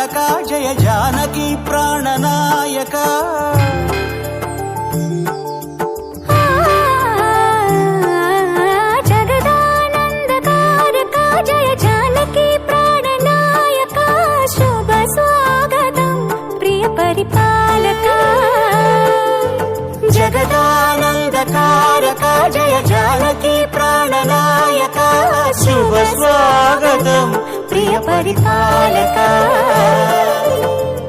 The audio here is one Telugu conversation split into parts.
జగదానందకారక జయ జానకి ప్రాణనాయక జగదానందకారక జయ జానకి ప్రాణనాయక శుభ స్వాగతం ప్రియ పరిపాలక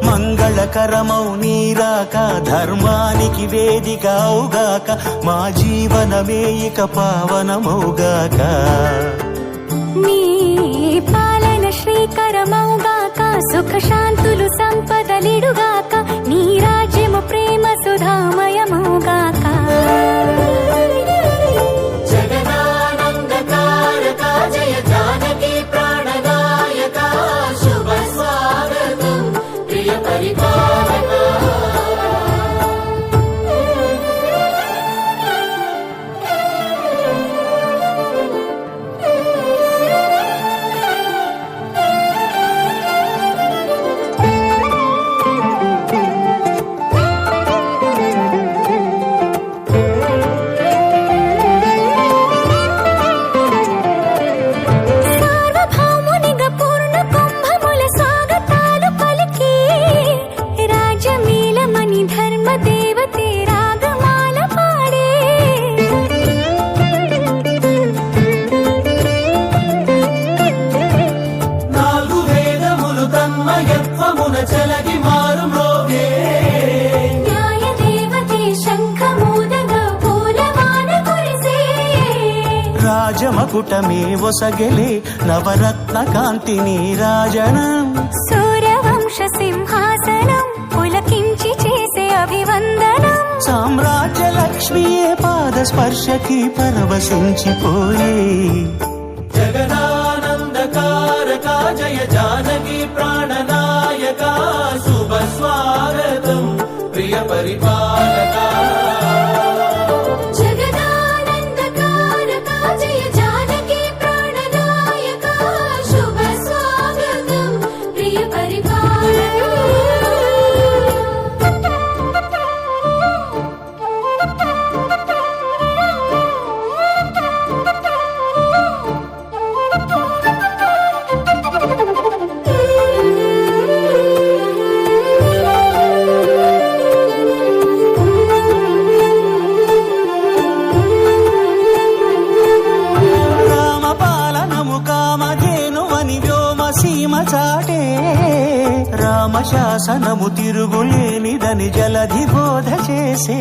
మంగళకరమౌ నీరాక ధర్మానికి వేదిక అవుగాక మా జీవనమే ఇక పావనమౌగాక నీ పాలన శ్రీకరమౌగాక సుఖ శాంతులు సంపదలిడుగాక నీ రాజ్యము ప్రేమ సుధామయమౌగాక జగదానందకారక జయ జానకి ప్రాణనాయక శుభ స్వాగతం ప్రియ పరిపాలక చలగి మారు మ్రోగే న్యాయ దేవతే శంఖమూదగా పూలవాన కురిసే రాజమకుటమే ఒసగెలే నవరత్న కాంతి నీరాజనం సూర్యవంశ సింహాసనం పులకించి చేసే అభివందనం సామ్రాజ్య లక్ష్మియే పాద స్పర్శకి పరవశించిపోయే జగదానందకారక జయ జానకి ప్రాణనాయక శుభ స్వాగతం ప్రియ పరిపాలక జగదానందకారక జయ జానకి ప్రాణనాయక శుభ స్వాగతం ప్రియ చాటే రామశాసనము తిరుగులేనిదని జలధి బోధ చేసే